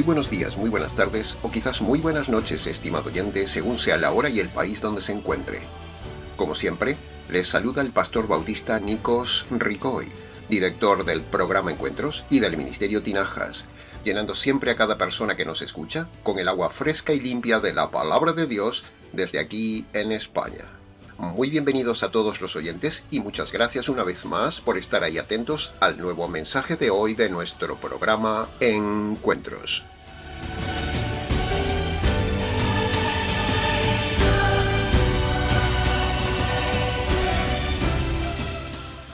buenos días, muy buenas tardes o quizás muy buenas noches, estimado oyente, según sea la hora y el país donde se encuentre. Como siempre, les saluda el pastor bautista Nikos Ricoy, director del programa Encuentros y del Ministerio Tinajas, llenando siempre a cada persona que nos escucha con el agua fresca y limpia de la Palabra de Dios desde aquí en España. Muy bienvenidos a todos los oyentes y muchas gracias una vez más por estar ahí atentos al nuevo mensaje de hoy de nuestro programa Encuentros.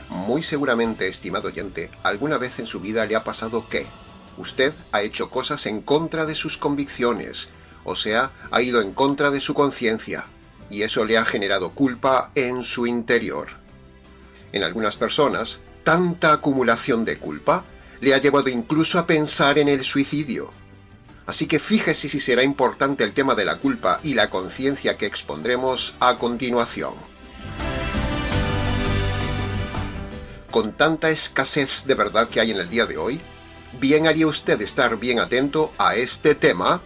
Muy seguramente, estimado oyente, alguna vez en su vida le ha pasado que usted ha hecho cosas en contra de sus convicciones, o sea, ha ido en contra de su conciencia. Y eso le ha generado culpa en su interior. En algunas personas, tanta acumulación de culpa le ha llevado incluso a pensar en el suicidio. Así que fíjese si será importante el tema de la culpa y la conciencia que expondremos a continuación. Con tanta escasez de verdad que hay en el día de hoy, bien haría usted estar bien atento a este tema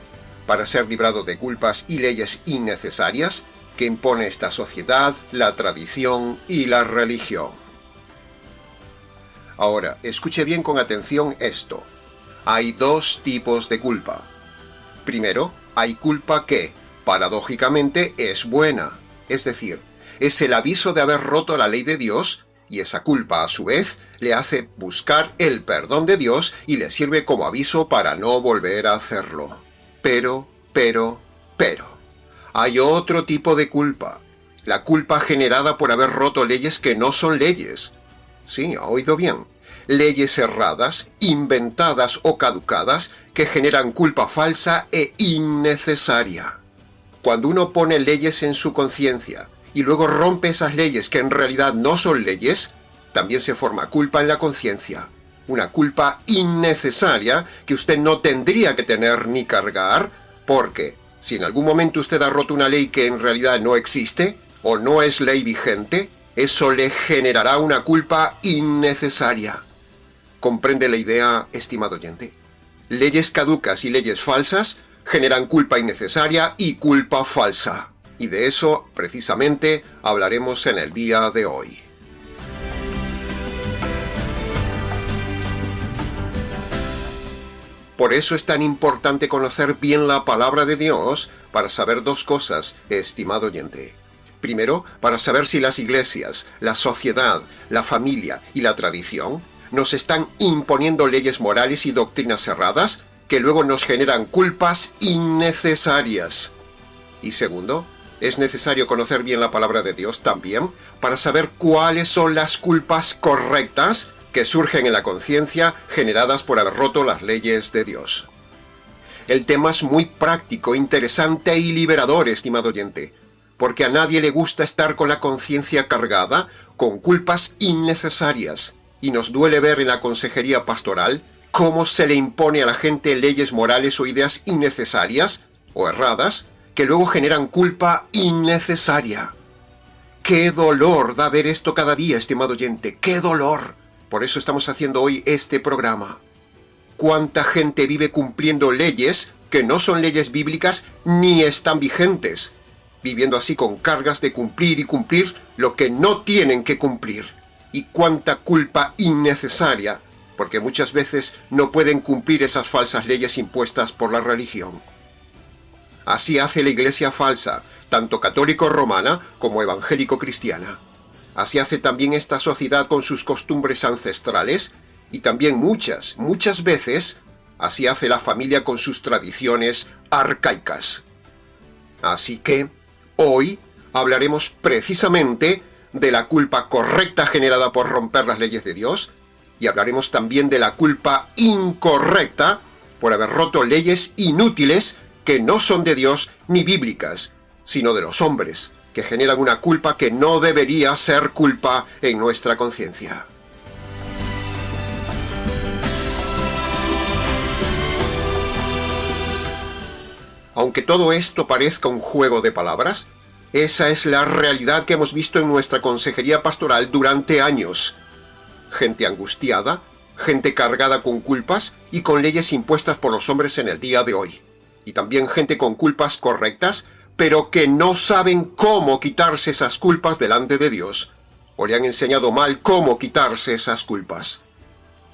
para ser librado de culpas y leyes innecesarias que impone esta sociedad, la tradición y la religión. Ahora, escuche bien con atención esto. Hay dos tipos de culpa. Primero, hay culpa que, paradójicamente, es buena. Es decir, es el aviso de haber roto la ley de Dios, y esa culpa, a su vez, le hace buscar el perdón de Dios y le sirve como aviso para no volver a hacerlo. Pero, hay otro tipo de culpa, la culpa generada por haber roto leyes que no son leyes. Sí, ha oído bien. Leyes erradas, inventadas o caducadas que generan culpa falsa e innecesaria. Cuando uno pone leyes en su conciencia y luego rompe esas leyes que en realidad no son leyes, también se forma culpa en la conciencia. Una culpa innecesaria que usted no tendría que tener ni cargar, porque si en algún momento usted ha roto una ley que en realidad no existe, o no es ley vigente, eso le generará una culpa innecesaria. ¿Comprende la idea, estimado oyente? Leyes caducas y leyes falsas generan culpa innecesaria y culpa falsa. Y de eso, precisamente, hablaremos en el día de hoy. Por eso es tan importante conocer bien la palabra de Dios para saber dos cosas, estimado oyente. Primero, para saber si las iglesias, la sociedad, la familia y la tradición nos están imponiendo leyes morales y doctrinas erradas que luego nos generan culpas innecesarias. Y segundo, es necesario conocer bien la palabra de Dios también para saber cuáles son las culpas correctas que surgen en la conciencia generadas por haber roto las leyes de Dios. El tema es muy práctico, interesante y liberador, estimado oyente, porque a nadie le gusta estar con la conciencia cargada con culpas innecesarias, y nos duele ver en la consejería pastoral cómo se le impone a la gente leyes morales o ideas innecesarias o erradas que luego generan culpa innecesaria. ¡Qué dolor da ver esto cada día, estimado oyente! ¡Qué dolor! Por eso estamos haciendo hoy este programa. ¿Cuánta gente vive cumpliendo leyes que no son leyes bíblicas ni están vigentes? Viviendo así con cargas de cumplir y cumplir lo que no tienen que cumplir. Y cuánta culpa innecesaria, porque muchas veces no pueden cumplir esas falsas leyes impuestas por la religión. Así hace la iglesia falsa, tanto católico romana como evangélico cristiana. Así hace también esta sociedad con sus costumbres ancestrales y también muchas veces así hace la familia con sus tradiciones arcaicas. Así que hoy hablaremos precisamente de la culpa correcta generada por romper las leyes de Dios y hablaremos también de la culpa incorrecta por haber roto leyes inútiles que no son de Dios ni bíblicas, sino de los hombres, que generan una culpa que no debería ser culpa en nuestra conciencia. Aunque todo esto parezca un juego de palabras, esa es la realidad que hemos visto en nuestra consejería pastoral durante años. Gente angustiada, gente cargada con culpas y con leyes impuestas por los hombres en el día de hoy. Y también gente con culpas correctas, pero que no saben cómo quitarse esas culpas delante de Dios, o le han enseñado mal cómo quitarse esas culpas.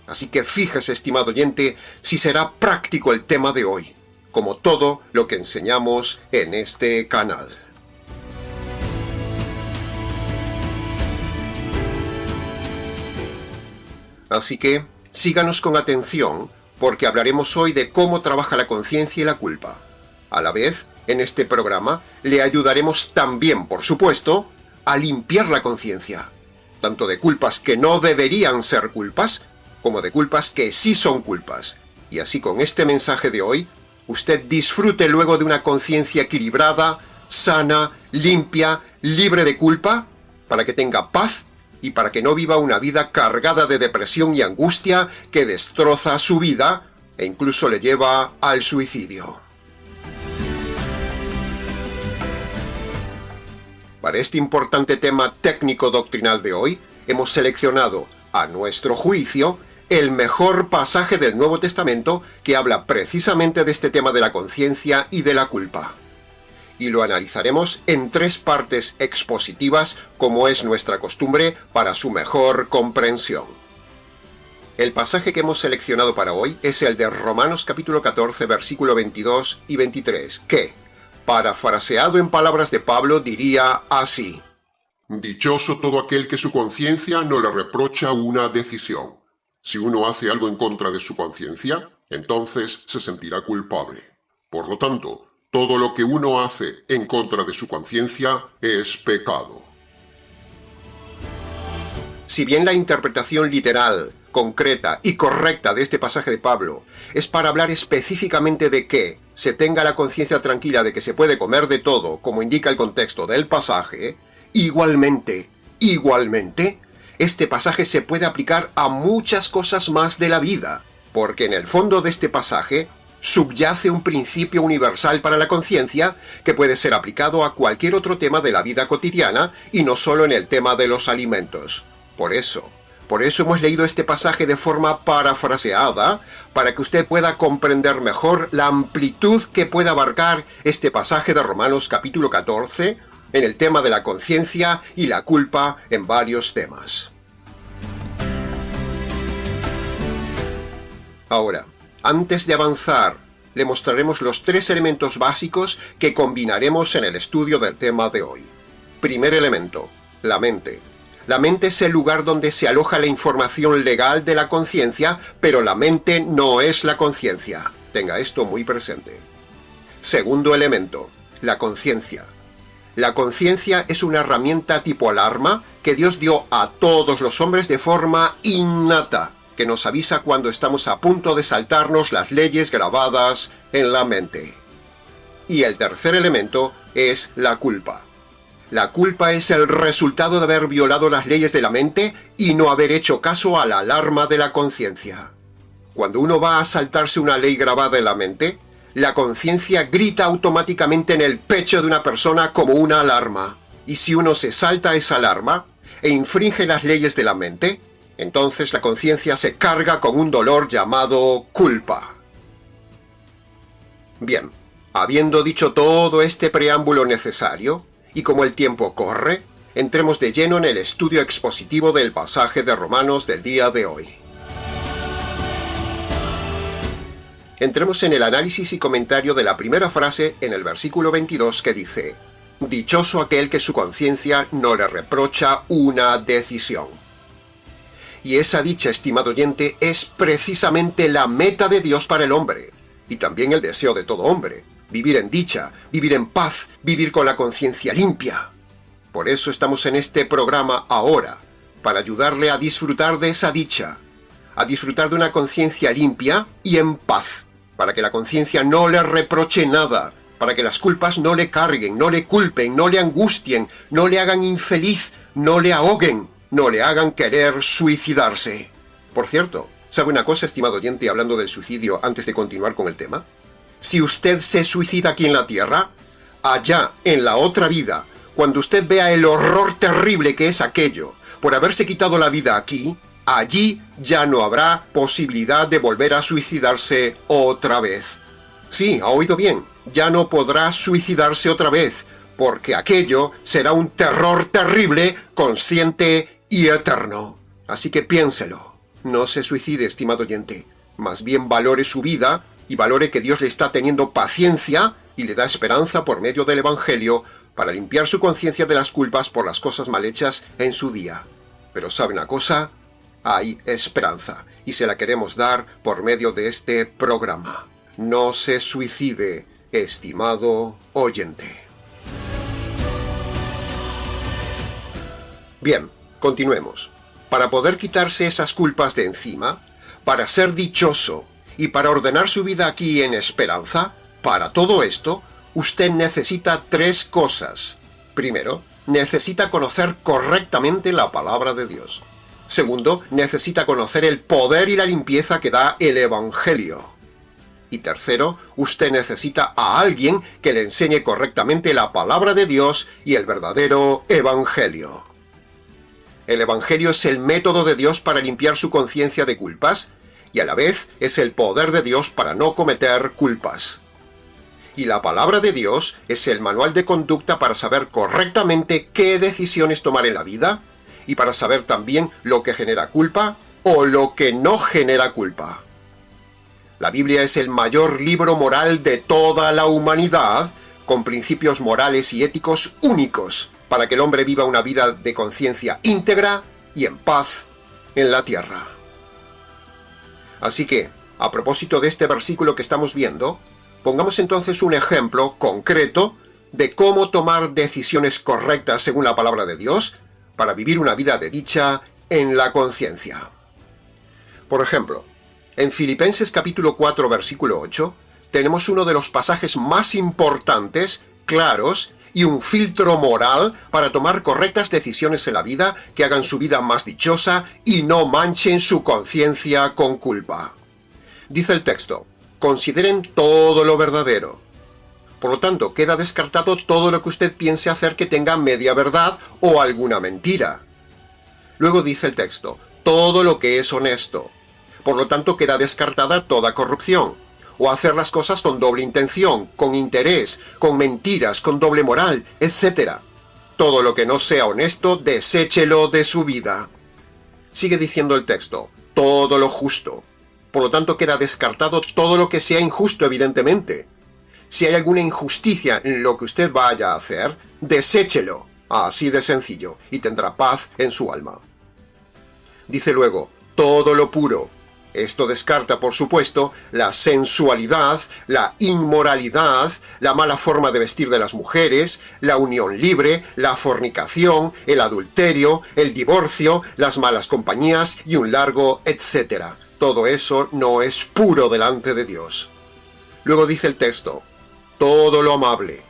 Así que fíjese, estimado oyente, si será práctico el tema de hoy, como todo lo que enseñamos en este canal. Así que, síganos con atención, porque hablaremos hoy de cómo trabaja la conciencia y la culpa. A la vez, en este programa, le ayudaremos también, por supuesto, a limpiar la conciencia, tanto de culpas que no deberían ser culpas, como de culpas que sí son culpas. Y así con este mensaje de hoy, usted disfrute luego de una conciencia equilibrada, sana, limpia, libre de culpa, para que tenga paz y para que no viva una vida cargada de depresión y angustia que destroza su vida e incluso le lleva al suicidio. Para este importante tema técnico doctrinal de hoy, hemos seleccionado, a nuestro juicio, el mejor pasaje del Nuevo Testamento que habla precisamente de este tema de la conciencia y de la culpa. Y lo analizaremos en 3 partes expositivas, como es nuestra costumbre, para su mejor comprensión. El pasaje que hemos seleccionado para hoy es el de Romanos capítulo 14, versículo 22 y 23, que, parafraseado en palabras de Pablo, diría así: Dichoso todo aquel que su conciencia no le reprocha una decisión. Si uno hace algo en contra de su conciencia, entonces se sentirá culpable. Por lo tanto, todo lo que uno hace en contra de su conciencia es pecado. Si bien la interpretación literal, concreta y correcta de este pasaje de Pablo es para hablar específicamente de que se tenga la conciencia tranquila de que se puede comer de todo, como indica el contexto del pasaje, igualmente, este pasaje se puede aplicar a muchas cosas más de la vida, porque en el fondo de este pasaje subyace un principio universal para la conciencia que puede ser aplicado a cualquier otro tema de la vida cotidiana y no solo en el tema de los alimentos. Por eso hemos leído este pasaje de forma parafraseada, para que usted pueda comprender mejor la amplitud que puede abarcar este pasaje de Romanos capítulo 14 en el tema de la conciencia y la culpa en varios temas. Ahora, antes de avanzar, le mostraremos los 3 elementos básicos que combinaremos en el estudio del tema de hoy. Primer elemento, la mente. La mente es el lugar donde se aloja la información legal de la conciencia, pero la mente no es la conciencia. Tenga esto muy presente. Segundo elemento, la conciencia. La conciencia es una herramienta tipo alarma que Dios dio a todos los hombres de forma innata, que nos avisa cuando estamos a punto de saltarnos las leyes grabadas en la mente. Y el tercer elemento es la culpa. La culpa es el resultado de haber violado las leyes de la mente y no haber hecho caso a la alarma de la conciencia. Cuando uno va a saltarse una ley grabada en la mente, la conciencia grita automáticamente en el pecho de una persona como una alarma. Y si uno se salta esa alarma e infringe las leyes de la mente, entonces la conciencia se carga con un dolor llamado culpa. Bien, habiendo dicho todo este preámbulo necesario, y como el tiempo corre, entremos de lleno en el estudio expositivo del pasaje de Romanos del día de hoy. Entremos en el análisis y comentario de la primera frase en el versículo 22 que dice: Dichoso aquel que su conciencia no le reprocha una decisión. Y esa dicha, estimado oyente, es precisamente la meta de Dios para el hombre, y también el deseo de todo hombre: vivir en dicha, vivir en paz, vivir con la conciencia limpia. Por eso estamos en este programa ahora, para ayudarle a disfrutar de esa dicha, a disfrutar de una conciencia limpia y en paz, para que la conciencia no le reproche nada, para que las culpas no le carguen, no le culpen, no le angustien, no le hagan infeliz, no le ahoguen, no le hagan querer suicidarse. Por cierto, ¿sabe una cosa, estimado oyente, hablando del suicidio antes de continuar con el tema? Si usted se suicida aquí en la tierra, allá, en la otra vida, cuando usted vea el horror terrible que es aquello, por haberse quitado la vida aquí, allí ya no habrá posibilidad de volver a suicidarse otra vez. Sí, ha oído bien, ya no podrá suicidarse otra vez, porque aquello será un terror terrible, consciente y eterno. Así que piénselo. No se suicide, estimado oyente. Más bien valore su vida y valore que Dios le está teniendo paciencia y le da esperanza por medio del Evangelio para limpiar su conciencia de las culpas por las cosas mal hechas en su día. Pero ¿sabe una cosa? Hay esperanza y se la queremos dar por medio de este programa. No se suicide, estimado oyente. Bien, continuemos. Para poder quitarse esas culpas de encima, para ser dichoso y para ordenar su vida aquí en esperanza, para todo esto, usted necesita 3 cosas. Primero, necesita conocer correctamente la palabra de Dios. Segundo, necesita conocer el poder y la limpieza que da el Evangelio. Y tercero, usted necesita a alguien que le enseñe correctamente la palabra de Dios y el verdadero Evangelio. El Evangelio es el método de Dios para limpiar su conciencia de culpas y a la vez es el poder de Dios para no cometer culpas. Y la palabra de Dios es el manual de conducta para saber correctamente qué decisiones tomar en la vida y para saber también lo que genera culpa o lo que no genera culpa. La Biblia es el mayor libro moral de toda la humanidad, con principios morales y éticos únicos, para que el hombre viva una vida de conciencia íntegra y en paz en la tierra. Así que, a propósito de este versículo que estamos viendo, pongamos entonces un ejemplo concreto de cómo tomar decisiones correctas según la palabra de Dios para vivir una vida de dicha en la conciencia. Por ejemplo, en Filipenses capítulo 4, versículo 8, tenemos uno de los pasajes más importantes, claros, y un filtro moral para tomar correctas decisiones en la vida que hagan su vida más dichosa y no manchen su conciencia con culpa. Dice el texto: consideren todo lo verdadero. Por lo tanto, queda descartado todo lo que usted piense hacer que tenga media verdad o alguna mentira. Luego dice el texto: todo lo que es honesto. Por lo tanto, queda descartada toda corrupción, o hacer las cosas con doble intención, con interés, con mentiras, con doble moral, etc. Todo lo que no sea honesto, deséchelo de su vida. Sigue diciendo el texto: todo lo justo. Por lo tanto, queda descartado todo lo que sea injusto, evidentemente. Si hay alguna injusticia en lo que usted vaya a hacer, deséchelo, así de sencillo, y tendrá paz en su alma. Dice luego: todo lo puro. Esto descarta, por supuesto, la sensualidad, la inmoralidad, la mala forma de vestir de las mujeres, la unión libre, la fornicación, el adulterio, el divorcio, las malas compañías y un largo etcétera. Todo eso no es puro delante de Dios. Luego dice el texto: todo lo amable.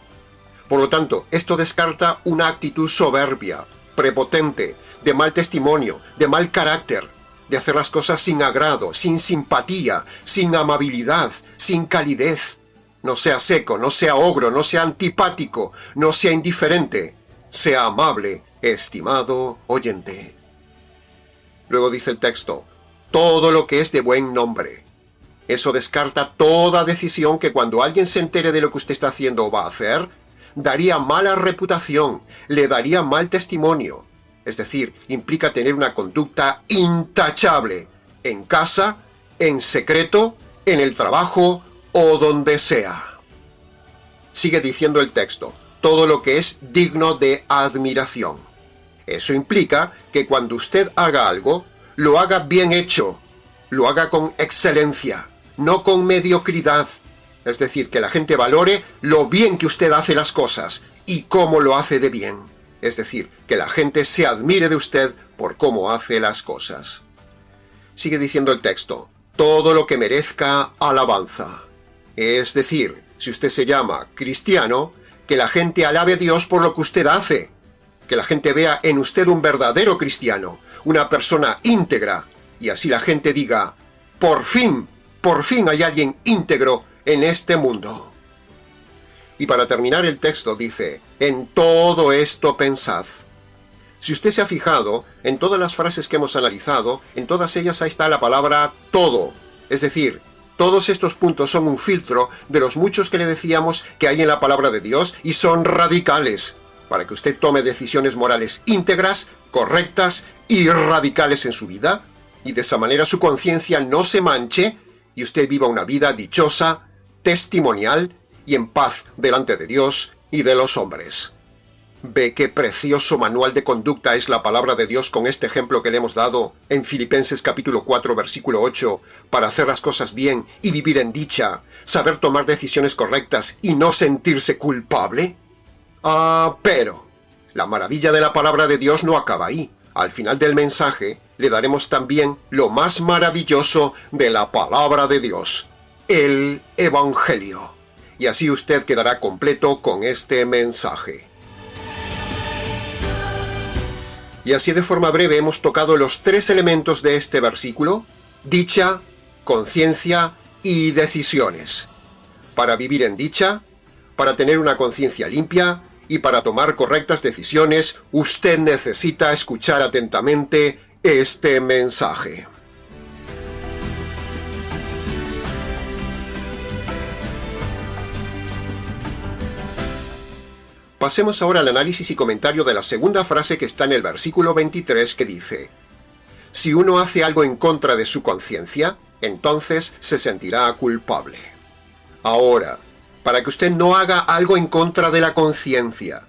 Por lo tanto, esto descarta una actitud soberbia, prepotente, de mal testimonio, de mal carácter, de hacer las cosas sin agrado, sin simpatía, sin amabilidad, sin calidez. No sea seco, no sea ogro, no sea antipático, no sea indiferente. Sea amable, estimado oyente. Luego dice el texto: todo lo que es de buen nombre. Eso descarta toda decisión que cuando alguien se entere de lo que usted está haciendo o va a hacer, daría mala reputación, le daría mal testimonio. Es decir, implica tener una conducta intachable, en casa, en secreto, en el trabajo o donde sea. Sigue diciendo el texto: todo lo que es digno de admiración. Eso implica que cuando usted haga algo, lo haga bien hecho, lo haga con excelencia, no con mediocridad. Es decir, que la gente valore lo bien que usted hace las cosas y cómo lo hace de bien. Es decir, que la gente se admire de usted por cómo hace las cosas. Sigue diciendo el texto: todo lo que merezca alabanza. Es decir, si usted se llama cristiano, que la gente alabe a Dios por lo que usted hace. Que la gente vea en usted un verdadero cristiano, una persona íntegra, y así la gente diga: por fin hay alguien íntegro en este mundo. Y para terminar el texto dice: en todo esto pensad. Si usted se ha fijado, en todas las frases que hemos analizado, en todas ellas ahí está la palabra todo. Es decir, todos estos puntos son un filtro de los muchos que le decíamos que hay en la palabra de Dios y son radicales, para que usted tome decisiones morales íntegras, correctas y radicales en su vida, y de esa manera su conciencia no se manche y usted viva una vida dichosa, testimonial y en paz delante de Dios y de los hombres. ¿Ve qué precioso manual de conducta es la palabra de Dios con este ejemplo que le hemos dado en Filipenses capítulo 4, versículo 8, para hacer las cosas bien y vivir en dicha, saber tomar decisiones correctas y no sentirse culpable? Pero la maravilla de la palabra de Dios no acaba ahí. Al final del mensaje le daremos también lo más maravilloso de la palabra de Dios, el Evangelio. Y así usted quedará completo con este mensaje. Y así de forma breve hemos tocado los 3 elementos de este versículo: dicha, conciencia y decisiones. Para vivir en dicha, para tener una conciencia limpia y para tomar correctas decisiones, usted necesita escuchar atentamente este mensaje. Pasemos ahora al análisis y comentario de la segunda frase que está en el versículo 23, que dice: si uno hace algo en contra de su conciencia, entonces se sentirá culpable. Ahora, para que usted no haga algo en contra de la conciencia,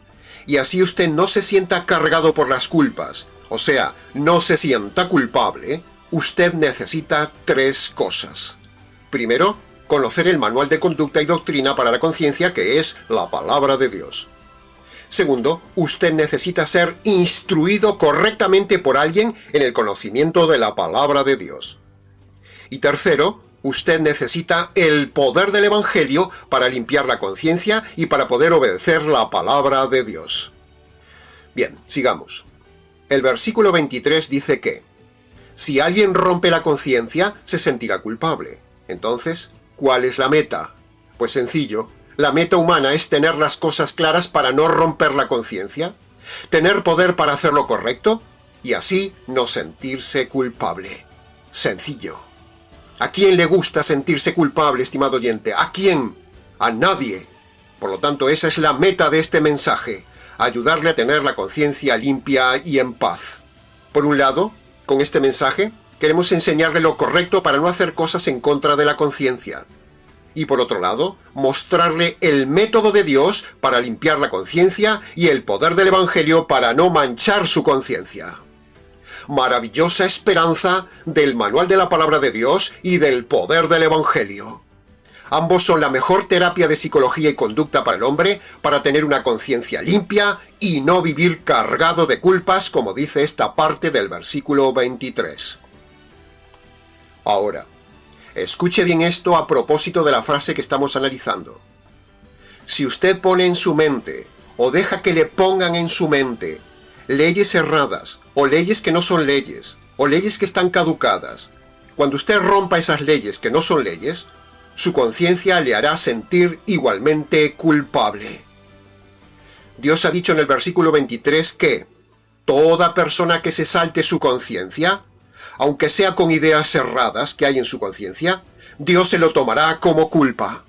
y así usted no se sienta cargado por las culpas, o sea, no se sienta culpable, usted necesita 3 cosas. Primero, conocer el manual de conducta y doctrina para la conciencia, que es la palabra de Dios. Segundo, usted necesita ser instruido correctamente por alguien en el conocimiento de la palabra de Dios. Y tercero, usted necesita el poder del Evangelio para limpiar la conciencia y para poder obedecer la palabra de Dios. Bien, sigamos. El versículo 23 dice que si alguien rompe la conciencia, se sentirá culpable. Entonces, ¿cuál es la meta? Pues sencillo. La meta humana es tener las cosas claras para no romper la conciencia, tener poder para hacer lo correcto y así no sentirse culpable. Sencillo. ¿A quién le gusta sentirse culpable, estimado oyente? ¿A quién? A nadie. Por lo tanto, esa es la meta de este mensaje: ayudarle a tener la conciencia limpia y en paz. Por un lado, con este mensaje, queremos enseñarle lo correcto para no hacer cosas en contra de la conciencia. Y por otro lado, mostrarle el método de Dios para limpiar la conciencia y el poder del Evangelio para no manchar su conciencia. Maravillosa esperanza del manual de la palabra de Dios y del poder del Evangelio. Ambos son la mejor terapia de psicología y conducta para el hombre, para tener una conciencia limpia y no vivir cargado de culpas, como dice esta parte del versículo 23. Ahora, escuche bien esto a propósito de la frase que estamos analizando. Si usted pone en su mente, o deja que le pongan en su mente, leyes erradas, o leyes que no son leyes, o leyes que están caducadas, cuando usted rompa esas leyes que no son leyes, su conciencia le hará sentir igualmente culpable. Dios ha dicho en el versículo 23 que toda persona que se salte su conciencia, aunque sea con ideas erradas que hay en su conciencia, Dios se lo tomará como culpa.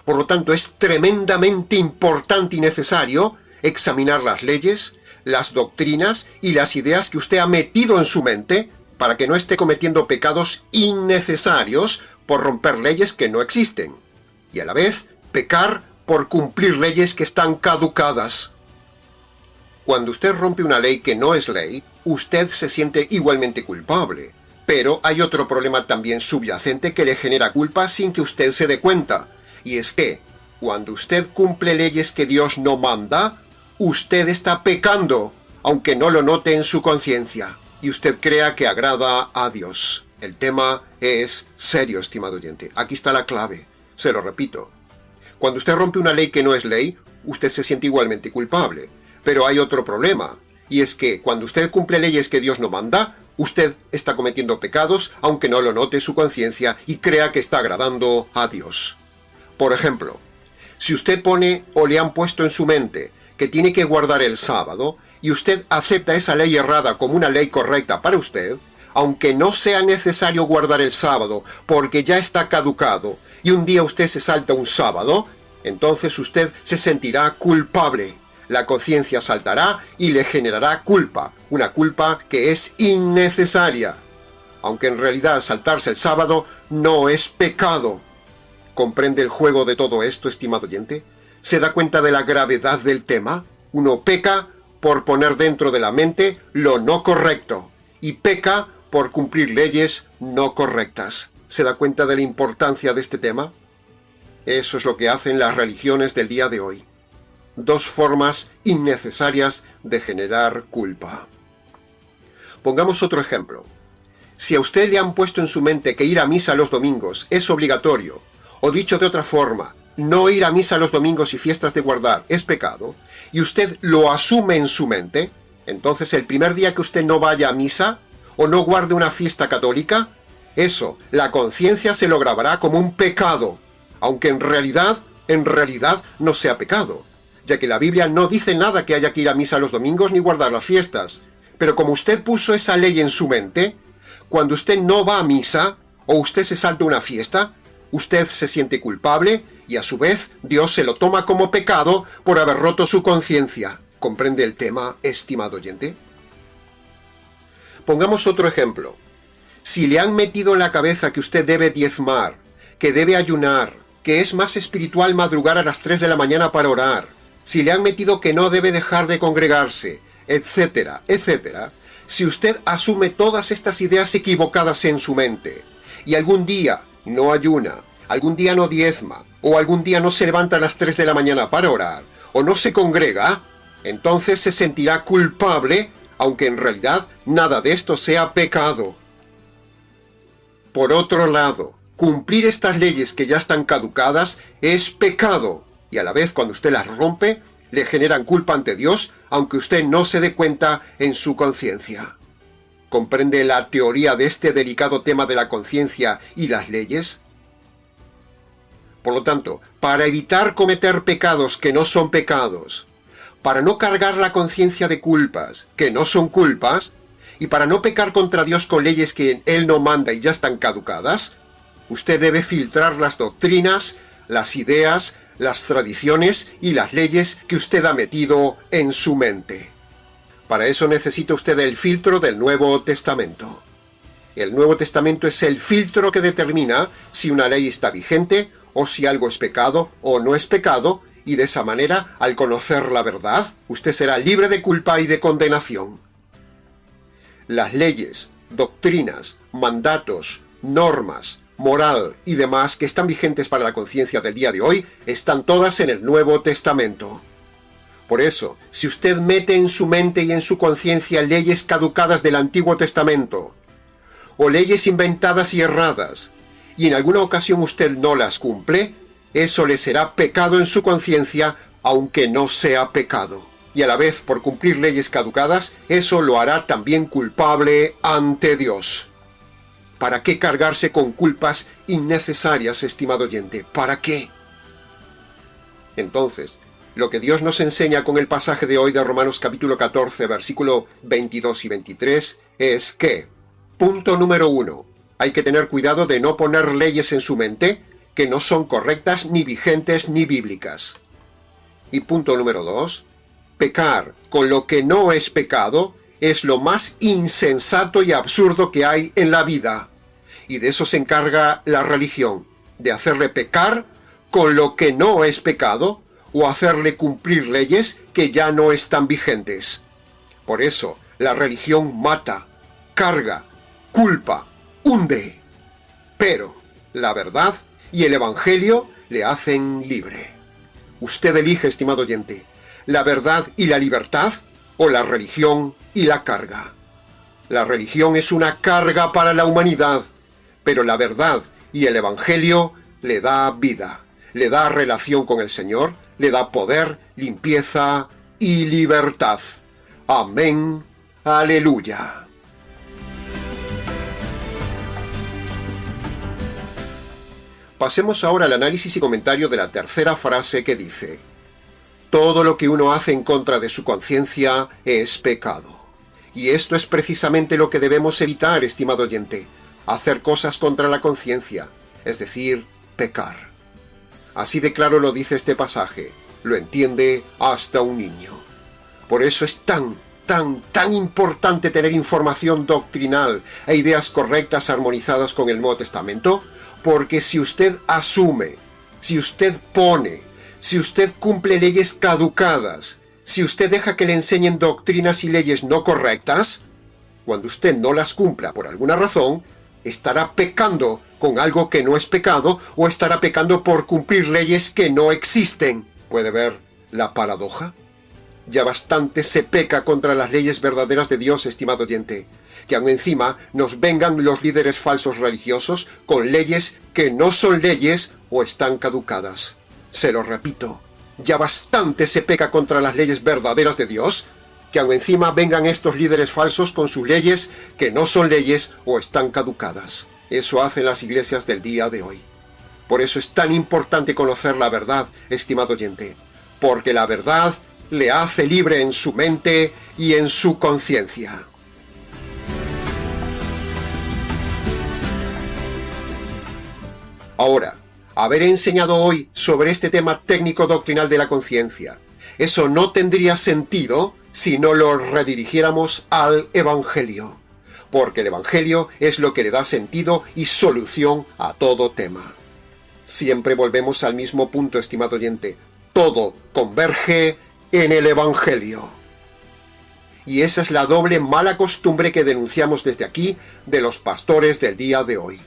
Por lo tanto, es tremendamente importante y necesario examinar las leyes, las doctrinas y las ideas que usted ha metido en su mente para que no esté cometiendo pecados innecesarios por romper leyes que no existen, y a la vez pecar por cumplir leyes que están caducadas. Cuando usted rompe una ley que no es ley, usted se siente igualmente culpable, pero hay otro problema también subyacente que le genera culpa sin que usted se dé cuenta, y es que, cuando usted cumple leyes que Dios no manda, usted está pecando, aunque no lo note en su conciencia, y usted crea que agrada a Dios. El tema es serio, estimado oyente. Aquí está la clave. Se lo repito. Cuando usted rompe una ley que no es ley, usted se siente igualmente culpable. Pero hay otro problema, y es que cuando usted cumple leyes que Dios no manda, usted está cometiendo pecados, aunque no lo note su conciencia y crea que está agradando a Dios. Por ejemplo, si usted pone o le han puesto en su mente que tiene que guardar el sábado, y usted acepta esa ley errada como una ley correcta para usted, aunque no sea necesario guardar el sábado porque ya está caducado, y un día usted se salta un sábado, entonces usted se sentirá culpable. La conciencia saltará y le generará culpa, una culpa que es innecesaria. Aunque en realidad saltarse el sábado no es pecado. ¿Comprende el juego de todo esto, estimado oyente? ¿Se da cuenta de la gravedad del tema? Uno peca por poner dentro de la mente lo no correcto y peca por cumplir leyes no correctas. ¿Se da cuenta de la importancia de este tema? Eso es lo que hacen las religiones del día de hoy. Dos formas innecesarias de generar culpa. Pongamos otro ejemplo. Si a usted le han puesto en su mente que ir a misa los domingos es obligatorio, o dicho de otra forma, no ir a misa los domingos y fiestas de guardar es pecado, y usted lo asume en su mente, entonces el primer día que usted no vaya a misa, o no guarde una fiesta católica, eso, la conciencia se lo grabará como un pecado, aunque en realidad no sea pecado, ya que la Biblia no dice nada que haya que ir a misa los domingos ni guardar las fiestas. Pero como usted puso esa ley en su mente, cuando usted no va a misa, o usted se salta una fiesta, usted se siente culpable y a su vez Dios se lo toma como pecado por haber roto su conciencia. ¿Comprende el tema, estimado oyente? Pongamos otro ejemplo. Si le han metido en la cabeza que usted debe diezmar, que debe ayunar, que es más espiritual madrugar a las 3 de la mañana para orar, si le han metido que no debe dejar de congregarse, etcétera, etcétera, si usted asume todas estas ideas equivocadas en su mente, y algún día no ayuna, algún día no diezma, o algún día no se levanta a las 3 de la mañana para orar, o no se congrega, entonces se sentirá culpable, aunque en realidad nada de esto sea pecado. Por otro lado, cumplir estas leyes que ya están caducadas es pecado, y a la vez cuando usted las rompe, le generan culpa ante Dios, aunque usted no se dé cuenta en su conciencia. ¿Comprende la teoría de este delicado tema de la conciencia y las leyes? Por lo tanto, para evitar cometer pecados que no son pecados, para no cargar la conciencia de culpas que no son culpas, y para no pecar contra Dios con leyes que Él no manda y ya están caducadas, usted debe filtrar las doctrinas, las ideas, las tradiciones y las leyes que usted ha metido en su mente. Para eso necesita usted el filtro del Nuevo Testamento. El Nuevo Testamento es el filtro que determina si una ley está vigente o si algo es pecado o no es pecado, y de esa manera, al conocer la verdad, usted será libre de culpa y de condenación. Las leyes, doctrinas, mandatos, normas, moral y demás que están vigentes para la conciencia del día de hoy están todas en el Nuevo Testamento. Por eso, si usted mete en su mente y en su conciencia leyes caducadas del Antiguo Testamento, o leyes inventadas y erradas, y en alguna ocasión usted no las cumple, eso le será pecado en su conciencia, aunque no sea pecado. Y a la vez, por cumplir leyes caducadas, eso lo hará también culpable ante Dios. ¿Para qué cargarse con culpas innecesarias, estimado oyente? ¿Para qué? Entonces, lo que Dios nos enseña con el pasaje de hoy de Romanos capítulo 14, versículo 22 y 23, es que, punto número 1, hay que tener cuidado de no poner leyes en su mente que no son correctas, ni vigentes, ni bíblicas. Y punto número 2, pecar con lo que no es pecado es lo más insensato y absurdo que hay en la vida. Y de eso se encarga la religión, de hacerle pecar con lo que no es pecado o hacerle cumplir leyes que ya no están vigentes. Por eso, la religión mata, carga, culpa, hunde. Pero la verdad y el Evangelio le hacen libre. Usted elige, estimado oyente, la verdad y la libertad o la religión y la carga. La religión es una carga para la humanidad, pero la verdad y el Evangelio le da vida, le da relación con el Señor, le da poder, limpieza y libertad. Amén. Aleluya. Pasemos ahora al análisis y comentario de la tercera frase que dice: Todo lo que uno hace en contra de su conciencia es pecado. Y esto es precisamente lo que debemos evitar, estimado oyente, hacer cosas contra la conciencia, es decir, pecar. Así de claro lo dice este pasaje, lo entiende hasta un niño. Por eso es tan importante tener información doctrinal e ideas correctas armonizadas con el Nuevo Testamento, porque si usted asume, si usted pone, si usted cumple leyes caducadas, si usted deja que le enseñen doctrinas y leyes no correctas, cuando usted no las cumpla por alguna razón, estará pecando con algo que no es pecado o estará pecando por cumplir leyes que no existen. ¿Puede ver la paradoja? Ya bastante se peca contra las leyes verdaderas de Dios, estimado oyente, que aún encima nos vengan los líderes falsos religiosos con leyes que no son leyes o están caducadas. Se lo repito, ya bastante se peca contra las leyes verdaderas de Dios, que aún encima vengan estos líderes falsos con sus leyes que no son leyes o están caducadas. Eso hacen las iglesias del día de hoy. Por eso es tan importante conocer la verdad, estimado oyente, porque la verdad le hace libre en su mente y en su conciencia. Ahora, haber enseñado hoy sobre este tema técnico doctrinal de la conciencia, eso no tendría sentido si no lo redirigiéramos al Evangelio, porque el Evangelio es lo que le da sentido y solución a todo tema. Siempre volvemos al mismo punto, estimado oyente, todo converge en el Evangelio. Y esa es la doble mala costumbre que denunciamos desde aquí de los pastores del día de hoy.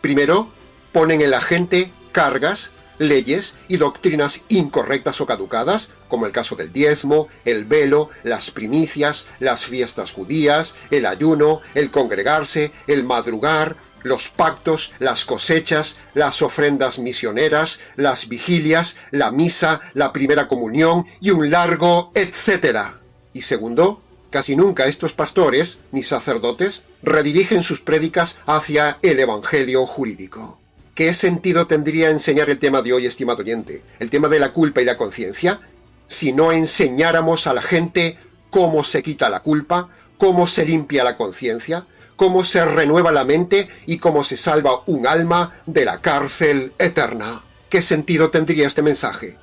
Primero, ponen en la gente cargas, leyes y doctrinas incorrectas o caducadas, como el caso del diezmo, el velo, las primicias, las fiestas judías, el ayuno, el congregarse, el madrugar, los pactos, las cosechas, las ofrendas misioneras, las vigilias, la misa, la primera comunión y un largo etcétera. Y segundo, casi nunca estos pastores, ni sacerdotes, redirigen sus prédicas hacia el evangelio jurídico. ¿Qué sentido tendría enseñar el tema de hoy, estimado oyente, el tema de la culpa y la conciencia, si no enseñáramos a la gente cómo se quita la culpa, cómo se limpia la conciencia, cómo se renueva la mente y cómo se salva un alma de la cárcel eterna? ¿Qué sentido tendría este mensaje?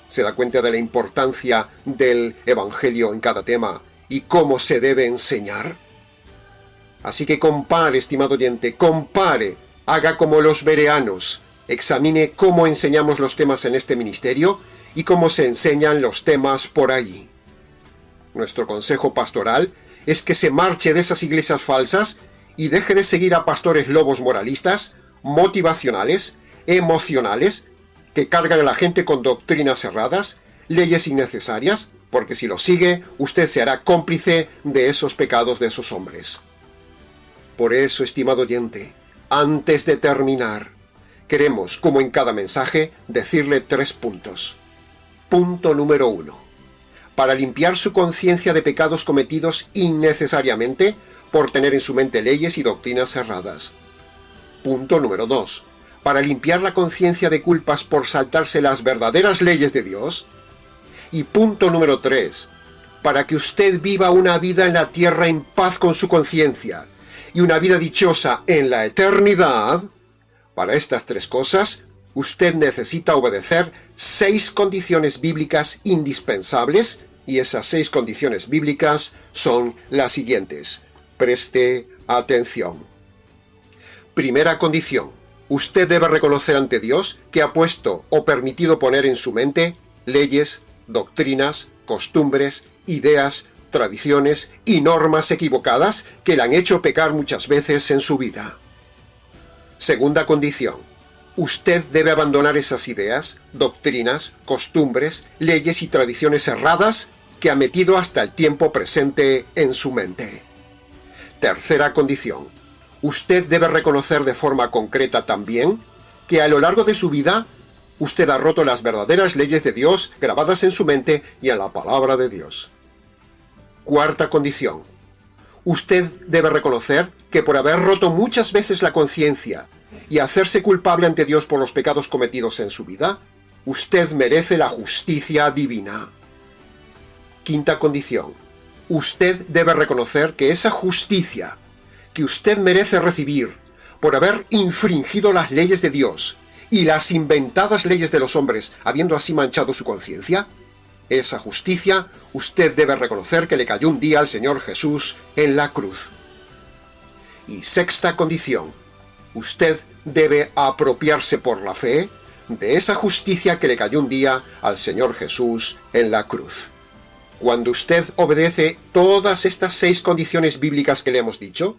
¿Se da cuenta de la importancia del evangelio en cada tema y cómo se debe enseñar? Así que compare, estimado oyente, compare. Haga como los bereanos, examine cómo enseñamos los temas en este ministerio y cómo se enseñan los temas por allí. Nuestro consejo pastoral es que se marche de esas iglesias falsas y deje de seguir a pastores lobos moralistas, motivacionales, emocionales, que cargan a la gente con doctrinas erradas, leyes innecesarias, porque si lo sigue, usted se hará cómplice de esos pecados de esos hombres. Por eso, estimado oyente, antes de terminar, queremos, como en cada mensaje, decirle 3 puntos. Punto número 1. Para limpiar su conciencia de pecados cometidos innecesariamente por tener en su mente leyes y doctrinas erradas. Punto número 2. Para limpiar la conciencia de culpas por saltarse las verdaderas leyes de Dios. Y punto número 3. Para que usted viva una vida en la tierra en paz con su conciencia y una vida dichosa en la eternidad. Para estas 3 cosas, usted necesita obedecer 6 condiciones bíblicas indispensables, y esas 6 condiciones bíblicas son las siguientes. Preste atención. Primera condición. Usted debe reconocer ante Dios que ha puesto o permitido poner en su mente leyes, doctrinas, costumbres, ideas, tradiciones y normas equivocadas que le han hecho pecar muchas veces en su vida. Segunda condición. Usted debe abandonar esas ideas, doctrinas, costumbres, leyes y tradiciones erradas que ha metido hasta el tiempo presente en su mente. Tercera condición. Usted debe reconocer de forma concreta también que a lo largo de su vida usted ha roto las verdaderas leyes de Dios grabadas en su mente y en la palabra de Dios. Cuarta condición. Usted debe reconocer que por haber roto muchas veces la conciencia y hacerse culpable ante Dios por los pecados cometidos en su vida, usted merece la justicia divina. Quinta condición. Usted debe reconocer que esa justicia que usted merece recibir por haber infringido las leyes de Dios y las inventadas leyes de los hombres, habiendo así manchado su conciencia, esa justicia usted debe reconocer que le cayó un día al Señor Jesús en la cruz. Y sexta condición, usted debe apropiarse por la fe de esa justicia que le cayó un día al Señor Jesús en la cruz. Cuando usted obedece todas estas 6 condiciones bíblicas que le hemos dicho,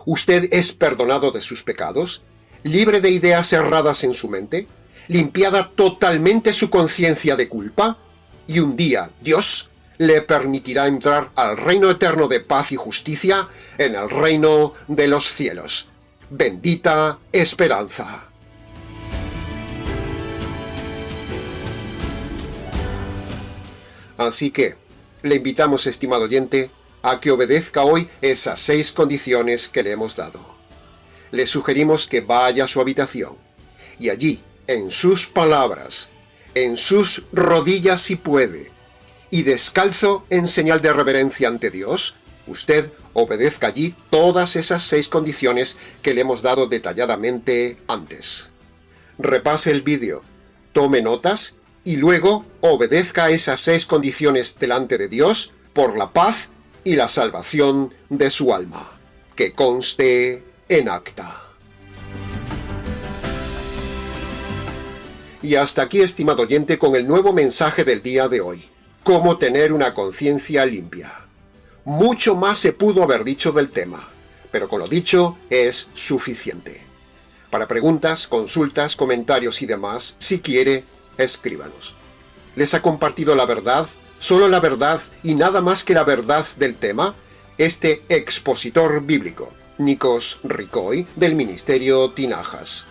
usted es perdonado de sus pecados, libre de ideas erradas en su mente, limpiada totalmente su conciencia de culpa, y un día Dios le permitirá entrar al reino eterno de paz y justicia en el reino de los cielos. Bendita esperanza. Así que, le invitamos, estimado oyente, a que obedezca hoy esas 6 condiciones que le hemos dado. Le sugerimos que vaya a su habitación y allí, en sus palabras, en sus rodillas si puede, y descalzo en señal de reverencia ante Dios, usted obedezca allí todas esas 6 condiciones que le hemos dado detalladamente antes. Repase el vídeo, tome notas y luego obedezca a esas 6 condiciones delante de Dios por la paz y la salvación de su alma. Que conste en acta. Y hasta aquí, estimado oyente, con el nuevo mensaje del día de hoy. Cómo tener una conciencia limpia. Mucho más se pudo haber dicho del tema, pero con lo dicho es suficiente. Para preguntas, consultas, comentarios y demás, si quiere, escríbanos. ¿Les ha compartido la verdad, solo la verdad y nada más que la verdad del tema? Este expositor bíblico, Nikos Ricoi, del Ministerio Tinajas.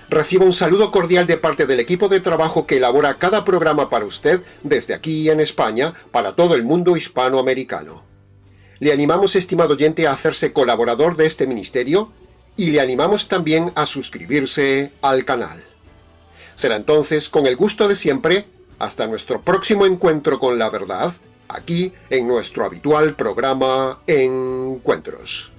Reciba un saludo cordial de parte del equipo de trabajo que elabora cada programa para usted desde aquí en España para todo el mundo hispanoamericano. Le animamos, estimado oyente, a hacerse colaborador de este ministerio y le animamos también a suscribirse al canal. Será entonces, con el gusto de siempre, hasta nuestro próximo encuentro con la verdad, aquí en nuestro habitual programa Encuentros.